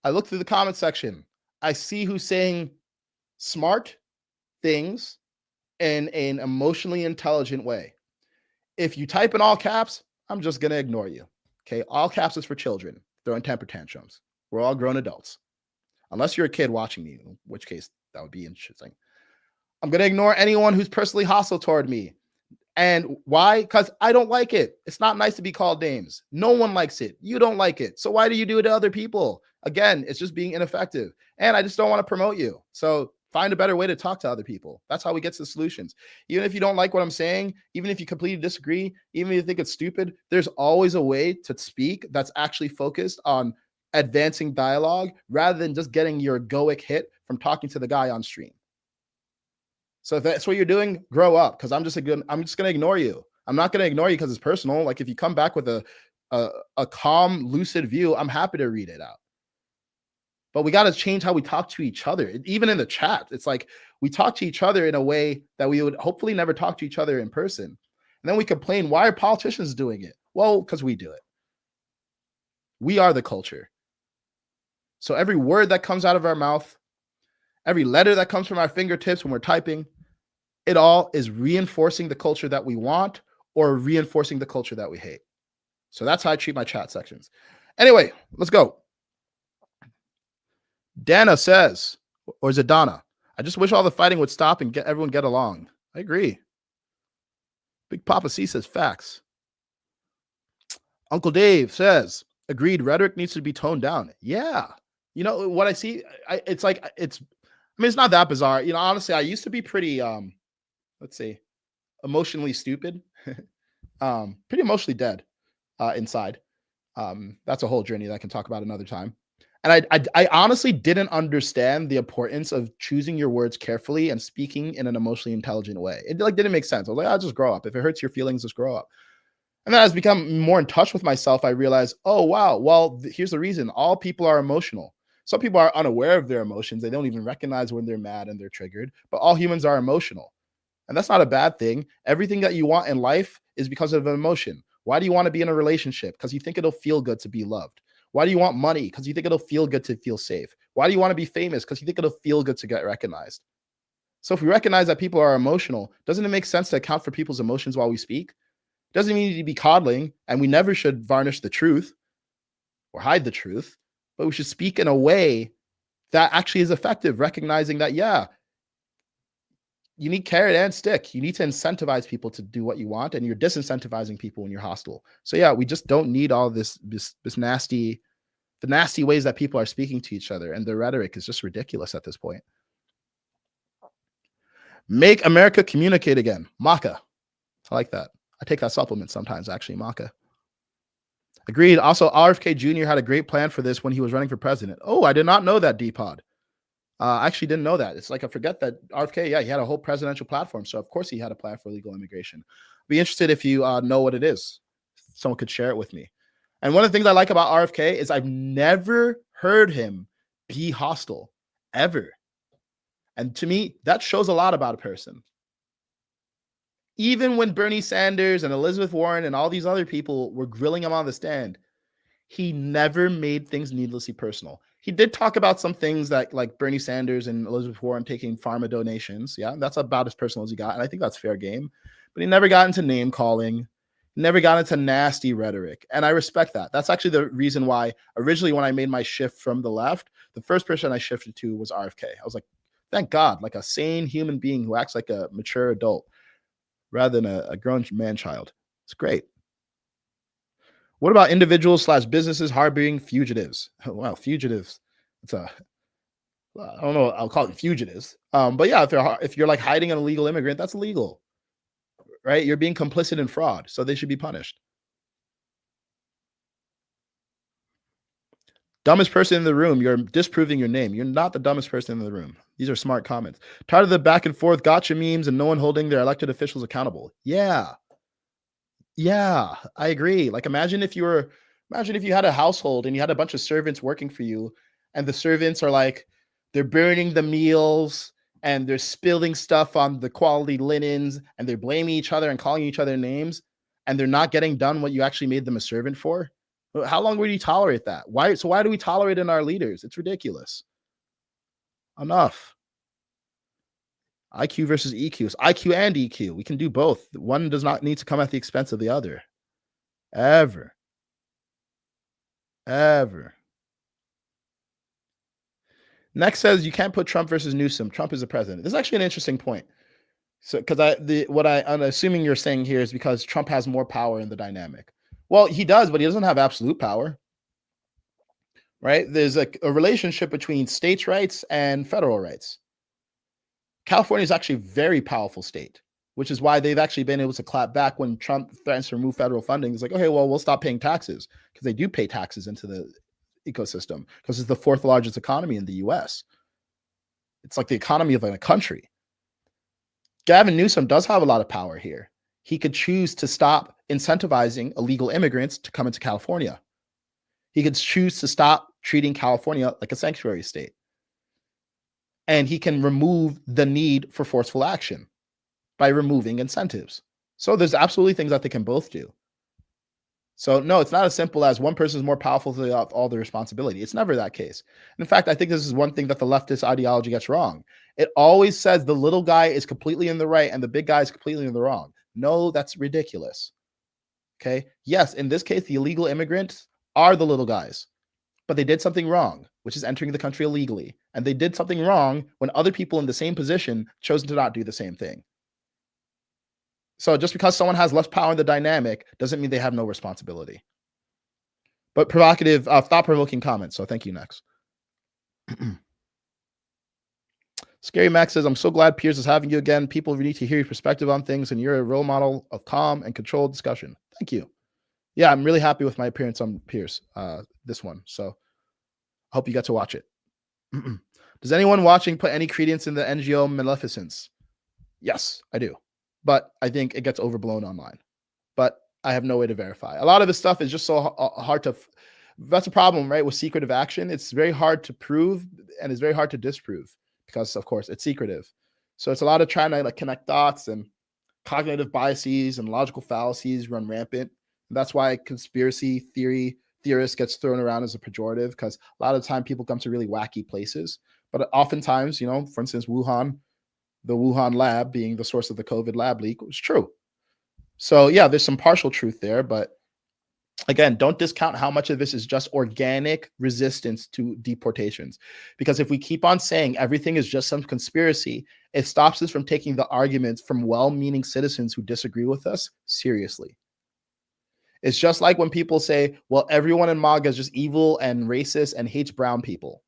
I look through the comment section. I see who's saying smart things in an emotionally intelligent way. If you type in all caps, I'm just going to ignore you. Okay. All caps is for children throwing temper tantrums. We're all grown adults. Unless you're a kid watching me, in which case that would be interesting. I'm going to ignore anyone who's personally hostile toward me. And why? Because I don't like it. It's not nice to be called names. No one likes it. You don't like it. So why do you do it to other people? Again, it's just being ineffective. And I just don't want to promote you. So find a better way to talk to other people. That's how we get to the solutions. Even if you don't like what I'm saying, even if you completely disagree, even if you think it's stupid, there's always a way to speak that's actually focused on advancing dialogue rather than just getting your egoic hit from talking to the guy on stream. So if that's what you're doing, grow up, because I'm just going to ignore you. I'm not going to ignore you because it's personal. Like if you come back with a calm, lucid view, I'm happy to read it out. But we got to change how we talk to each other. Even in the chat, it's like we talk to each other in a way that we would hopefully never talk to each other in person. And then we complain, why are politicians doing it? Well, because we do it. We are the culture. So every word that comes out of our mouth, every letter that comes from our fingertips when we're typing, it all is reinforcing the culture that we want or reinforcing the culture that we hate. So that's how I treat my chat sections. Anyway, let's go. Dana says, or is it Donna? I just wish all the fighting would stop and everyone get along. I agree. Big Papa C says facts. Uncle Dave says, agreed, rhetoric needs to be toned down. Yeah. You know, what I see, it's not that bizarre. You know, honestly, I used to be pretty, let's see, emotionally stupid, pretty emotionally dead inside. That's a whole journey that I can talk about another time. And I honestly didn't understand the importance of choosing your words carefully and speaking in an emotionally intelligent way. It like didn't make sense. I was like, I'll just grow up. If it hurts your feelings, just grow up. And then as I become more in touch with myself, I realized, oh wow, well, here's the reason. All people are emotional. Some people are unaware of their emotions. They don't even recognize when they're mad and they're triggered, but all humans are emotional. And that's not a bad thing. Everything that you want in life is because of an emotion. Why do you want to be in a relationship? Because you think it'll feel good to be loved. Why do you want money? Because you think it'll feel good to feel safe. Why do you want to be famous? Because you think it'll feel good to get recognized. So if we recognize that people are emotional, doesn't it make sense to account for people's emotions while we speak? Doesn't mean you need to be coddling, and we never should varnish the truth or hide the truth, but we should speak in a way that actually is effective, recognizing that, yeah, you need carrot and stick. You need to incentivize people to do what you want, and you're disincentivizing people when you're hostile. So yeah, we just don't need all this nasty, the nasty ways that people are speaking to each other, and the rhetoric is just ridiculous at this point. Make America communicate again. Maca. I like that. I take that supplement sometimes, actually, Maca. Agreed. Also, RFK Jr. had a great plan for this when he was running for president. Oh, I did not know that, D-Pod. I actually didn't know that. It's like I forget that RFK, yeah, he had a whole presidential platform. So, of course, he had a plan for legal immigration. Be interested if you know what it is. Someone could share it with me. And one of the things I like about RFK is I've never heard him be hostile, ever. And to me, that shows a lot about a person. Even when Bernie Sanders and Elizabeth Warren and all these other people were grilling him on the stand, he never made things needlessly personal. He did talk about some things that, like Bernie Sanders and Elizabeth Warren taking pharma donations. Yeah, that's about as personal as he got. And I think that's fair game. But he never got into name calling, never got into nasty rhetoric. And I respect that. That's actually the reason why originally when I made my shift from the left, the first person I shifted to was RFK. I was like, thank God, like a sane human being who acts like a mature adult rather than a grown man-child. It's great. What about individuals / businesses harboring fugitives? Well, fugitives. It's I don't know. I'll call it fugitives. But yeah, if you're like hiding an illegal immigrant, that's illegal, right? You're being complicit in fraud, so they should be punished. Dumbest person in the room. You're disproving your name. You're not the dumbest person in the room. These are smart comments. Tired of the back and forth gotcha memes and no one holding their elected officials accountable. Yeah. Yeah, I agree. Like imagine if you had a household and you had a bunch of servants working for you, and the servants are like, they're burning the meals and they're spilling stuff on the quality linens and they're blaming each other and calling each other names, and they're not getting done what you actually made them a servant for. How long would you tolerate that? Why do we tolerate it in our leaders? It's ridiculous. Enough. IQ versus EQ. It's IQ and EQ. We can do both. One does not need to come at the expense of the other. Ever. Next says you can't put Trump versus Newsom. Trump is the president. This is actually an interesting point. So, because I'm assuming you're saying here is because Trump has more power in the dynamic. Well, he does, but he doesn't have absolute power, right? There's a relationship between states' rights and federal rights. California is actually a very powerful state, which is why they've actually been able to clap back when Trump threatens to remove federal funding. It's like, okay, well, we'll stop paying taxes, because they do pay taxes into the ecosystem because it's the fourth largest economy in the US. It's like the economy of a country. Gavin Newsom does have a lot of power here. He could choose to stop incentivizing illegal immigrants to come into California. He could choose to stop treating California like a sanctuary state. And he can remove the need for forceful action by removing incentives. So there's absolutely things that they can both do. So no, it's not as simple as one person is more powerful to all the responsibility. It's never that case. In fact, I think this is one thing that the leftist ideology gets wrong. It always says the little guy is completely in the right and the big guy is completely in the wrong. No, that's ridiculous. Okay. Yes, in this case, the illegal immigrants are the little guys, but they did something wrong, which is entering the country illegally. And they did something wrong when other people in the same position chose to not do the same thing. So just because someone has less power in the dynamic doesn't mean they have no responsibility. But provocative, thought-provoking comments. So thank you. Next. Scary Max says, I'm so glad Piers is having you again. People need to hear your perspective on things, and you're a role model of calm and controlled discussion. Thank you. Yeah, I'm really happy with my appearance on Piers, this one. So Hope you get to watch it. Does anyone watching put any credence in the NGO maleficence? Yes, I do. But I think it gets overblown online. But I have no way to verify. A lot of this stuff is just so hard to. That's a problem, right? With secretive action, it's very hard to prove and it's very hard to disprove because, of course, it's secretive. So it's a lot of trying to like connect dots, and cognitive biases and logical fallacies run rampant. And that's why conspiracy theorist gets thrown around as a pejorative, because a lot of the time people come to really wacky places. But oftentimes, for instance, the Wuhan lab being the source of the COVID lab leak was true. So yeah, there's some partial truth there, but again, don't discount how much of this is just organic resistance to deportations. Because if we keep on saying everything is just some conspiracy, it stops us from taking the arguments from well-meaning citizens who disagree with us seriously. It's just like when people say, well, everyone in MAGA is just evil and racist and hates brown people.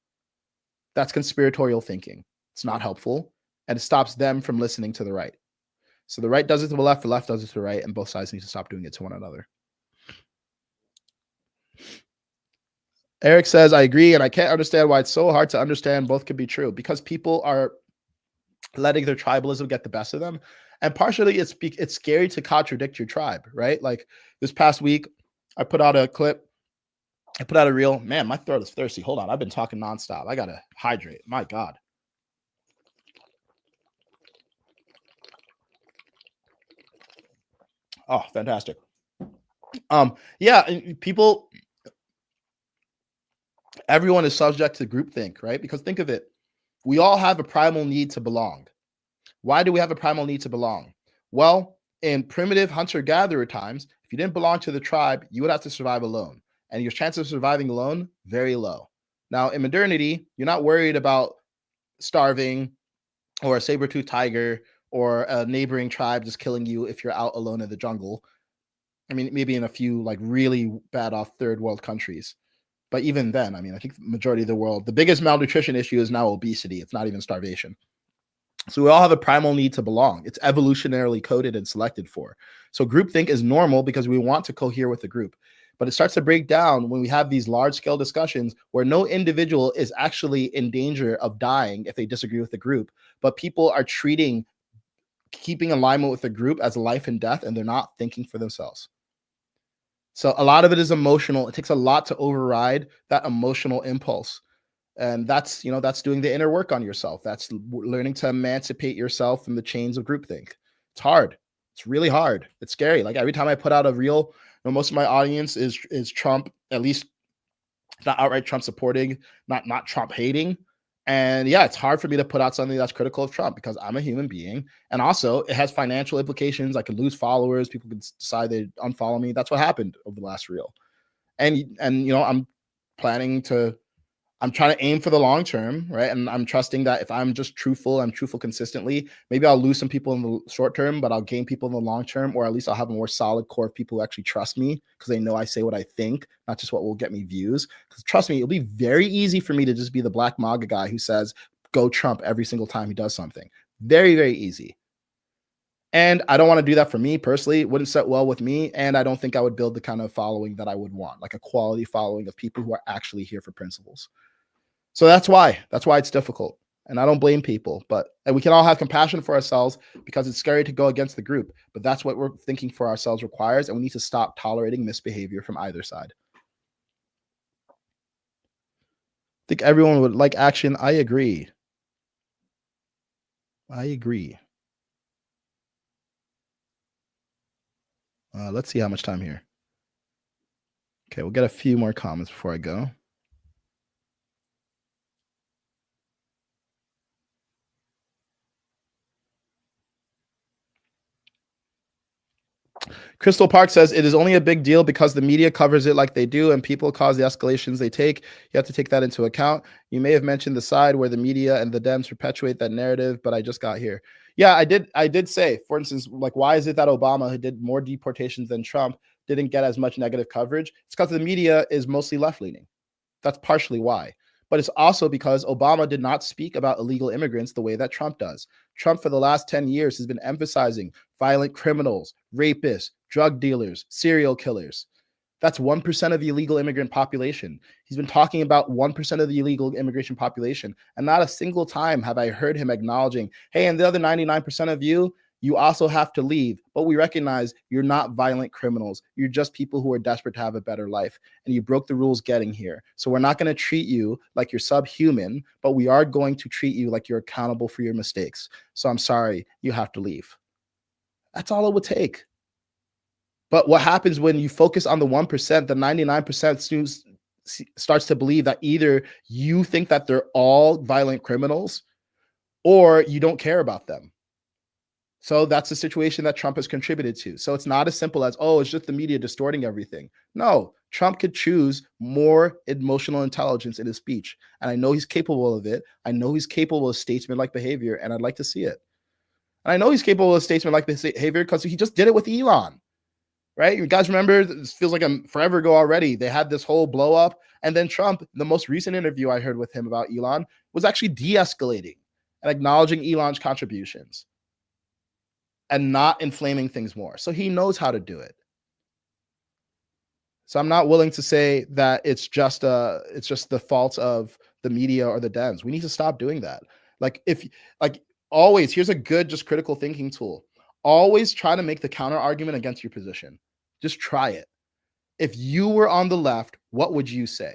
That's conspiratorial thinking. It's not helpful, and it stops them from listening to the right. So the right does it to the left does it to the right, and both sides need to stop doing it to one another. Eric says, I agree, and I can't understand why it's so hard to understand both could be true, because people are letting their tribalism get the best of them. And partially it's scary to contradict your tribe, right? Like this past week, I put out a clip. I put out a reel. Man, my throat is thirsty. Hold on. I've been talking nonstop. I got to hydrate. My God. Oh, fantastic. Yeah, people, everyone is subject to groupthink, right? Because think of it. We all have a primal need to belong. Why do we have a primal need to belong? Well, in primitive hunter-gatherer times, if you didn't belong to the tribe, you would have to survive alone. And your chance of surviving alone, very low. Now, in modernity, you're not worried about starving or a saber-toothed tiger or a neighboring tribe just killing you if you're out alone in the jungle. I mean, maybe in a few like really bad off third world countries. But even then, I mean, I think the majority of the world, the biggest malnutrition issue is now obesity. It's not even starvation. So we all have a primal need to belong. It's evolutionarily coded and selected for. So groupthink is normal because we want to cohere with the group. But it starts to break down when we have these large-scale discussions where no individual is actually in danger of dying if they disagree with the group, but people are keeping alignment with the group as life and death, and they're not thinking for themselves. So a lot of it is emotional. It takes a lot to override that emotional impulse. And that's doing the inner work on yourself. That's learning to emancipate yourself from the chains of groupthink. It's hard. It's really hard. It's scary. Like every time I put out a reel, most of my audience is Trump, at least not outright Trump supporting, not Trump hating. And yeah, it's hard for me to put out something that's critical of Trump because I'm a human being. And also it has financial implications. I could lose followers. People could decide they unfollow me. That's what happened over the last reel. And I'm trying to aim for the long term, right? And I'm trusting that if I'm just truthful, I'm truthful consistently, maybe I'll lose some people in the short term, but I'll gain people in the long term, or at least I'll have a more solid core of people who actually trust me because they know I say what I think, not just what will get me views. Because trust me, it'll be very easy for me to just be the black MAGA guy who says, go Trump every single time he does something. Very, very easy. And I don't want to do that for me personally. It wouldn't set well with me. And I don't think I would build the kind of following that I would want, like a quality following of people who are actually here for principles. So that's why it's difficult. And I don't blame people, and we can all have compassion for ourselves because it's scary to go against the group. But that's what we're thinking for ourselves requires. And we need to stop tolerating misbehavior from either side. I think everyone would like action. I agree. Let's see how much time here. Okay, we'll get a few more comments before I go. Crystal Park says it is only a big deal because the media covers it like they do and people cause the escalations they take. You have to take that into account. You may have mentioned the side where the media and the Dems perpetuate that narrative, but I just got here. Yeah, I did say, for instance, like, why is it that Obama, who did more deportations than Trump, didn't get as much negative coverage? It's because the media is mostly left-leaning. That's partially why. But it's also because Obama did not speak about illegal immigrants the way that Trump does. Trump, for the last 10 years, has been emphasizing violent criminals, rapists, drug dealers, serial killers. That's 1% of the illegal immigrant population. He's been talking about 1% of the illegal immigration population. And not a single time have I heard him acknowledging, hey, and the other 99% of you, you also have to leave. But we recognize you're not violent criminals. You're just people who are desperate to have a better life. And you broke the rules getting here. So we're not going to treat you like you're subhuman, but we are going to treat you like you're accountable for your mistakes. So I'm sorry, you have to leave. That's all it would take. But what happens when you focus on the 1%, the 99% students starts to believe that either you think that they're all violent criminals or you don't care about them. So that's the situation that Trump has contributed to. So it's not as simple as, oh, it's just the media distorting everything. No, Trump could choose more emotional intelligence in his speech. And I know he's capable of it. I know he's capable of statesman-like behavior, and I'd like to see it. And I know he's capable of statesman-like behavior because he just did it with Elon. Right? You guys remember, this feels like forever ago already. They had this whole blow up. And then Trump, the most recent interview I heard with him about Elon was actually de-escalating and acknowledging Elon's contributions and not inflaming things more. So he knows how to do it. So I'm not willing to say that it's just the fault of the media or the Dems. We need to stop doing that. Always, here's a good, just critical thinking tool. Always try to make the counter argument against your position. Just try it. If you were on the left, what would you say?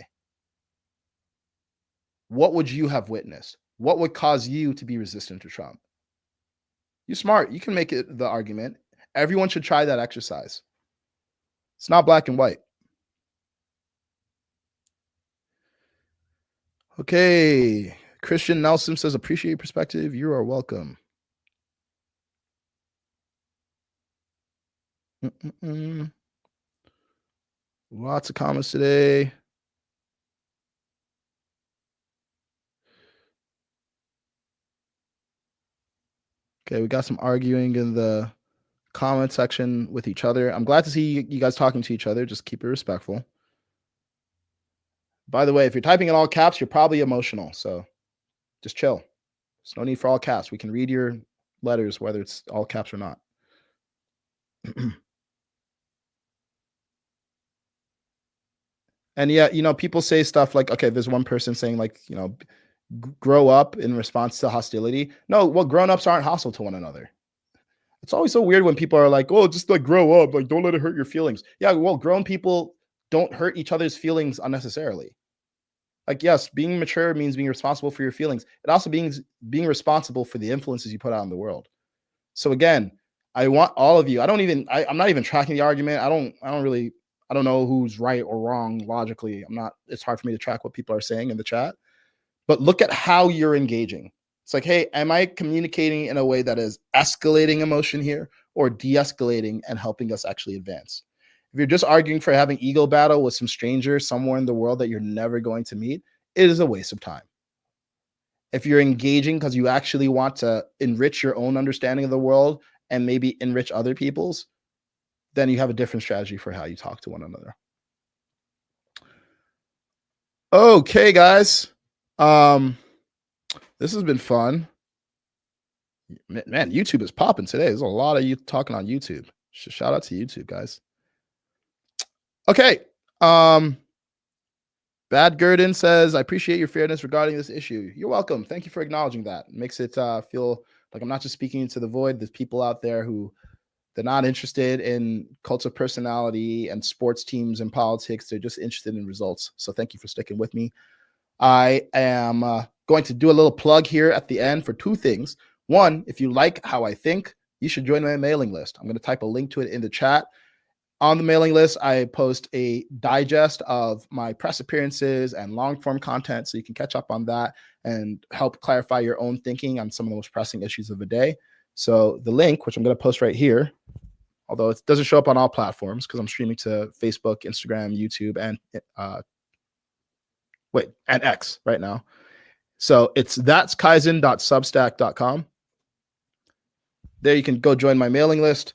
What would you have witnessed? What would cause you to be resistant to Trump? You're smart. You can make it the argument. Everyone should try that exercise. It's not black and white. Okay. Christian Nelson says, appreciate your perspective. You are welcome. Lots of comments today. Okay, we got some arguing in the comment section with each other. I'm glad to see you guys talking to each other. Just keep it respectful. By the way, if you're typing in all caps, you're probably emotional. So just chill. There's no need for all caps. We can read your letters, whether it's all caps or not. And yeah, people say stuff like, okay, there's one person saying like, grow up in response to hostility. No, well, grown-ups aren't hostile to one another. It's always so weird when people are like, oh, just like grow up, like don't let it hurt your feelings. Yeah, well, grown people don't hurt each other's feelings unnecessarily. Like, yes, being mature means being responsible for your feelings. It also means being responsible for the influences you put out in the world. So again, I want all of you. I'm not even tracking the argument. I don't know who's right or wrong logically. It's hard for me to track what people are saying in the chat. But look at how you're engaging. It's like, hey, am I communicating in a way that is escalating emotion here or de-escalating and helping us actually advance? If you're just arguing for having ego battle with some stranger somewhere in the world that you're never going to meet, it is a waste of time. If you're engaging because you actually want to enrich your own understanding of the world and maybe enrich other people's, then you have a different strategy for how you talk to one another. Okay, guys. This has been fun. Man, YouTube is popping today. There's a lot of you talking on YouTube. Shout out to YouTube, guys. Okay. Bad Gurdon says, I appreciate your fairness regarding this issue. You're welcome. Thank you for acknowledging that. It makes it feel like I'm not just speaking into the void. There's people out there who they're not interested in cults of personality and sports teams and politics. They're just interested in results. So thank you for sticking with me. I am going to do a little plug here at the end for two things. One, if you like how I think, you should join my mailing list. I'm going to type a link to it in the chat. On the mailing list, I post a digest of my press appearances and long-form content, so you can catch up on that and help clarify your own thinking on some of the most pressing issues of the day. So the link, which I'm going to post right here, although it doesn't show up on all platforms because I'm streaming to Facebook, Instagram, YouTube, and X right now. So that's kaizen.substack.com. There you can go join my mailing list.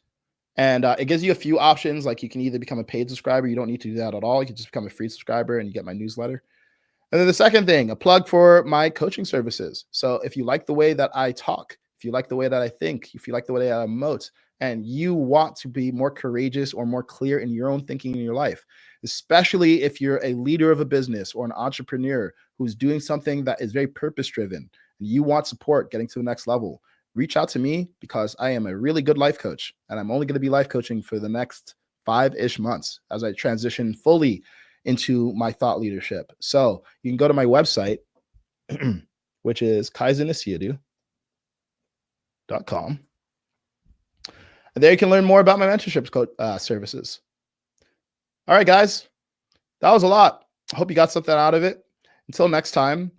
And it gives you a few options. Like you can either become a paid subscriber. You don't need to do that at all. You can just become a free subscriber and you get my newsletter. And then the second thing, a plug for my coaching services. So if you like the way that I talk, if you like the way that I think, if you like the way that I emote, and you want to be more courageous or more clear in your own thinking in your life, especially if you're a leader of a business or an entrepreneur who's doing something that is very purpose driven and you want support getting to the next level, reach out to me because I am a really good life coach and I'm only going to be life coaching for the next 5-ish months as I transition fully into my thought leadership. So you can go to my website, which is kaizenisiadu.com. And there you can learn more about my mentorship services. All right, guys, that was a lot. I hope you got something out of it. Until next time,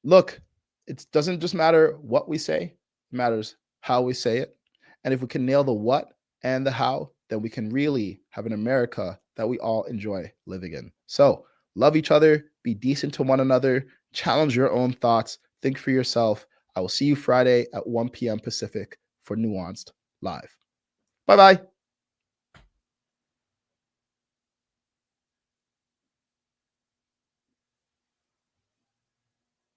look, it doesn't just matter what we say, it matters how we say it. And if we can nail the what and the how, then we can really have an America that we all enjoy living in. So love each other, be decent to one another, challenge your own thoughts, think for yourself. I will see you Friday at 1 p.m. Pacific for Nuanced Live. Bye-bye.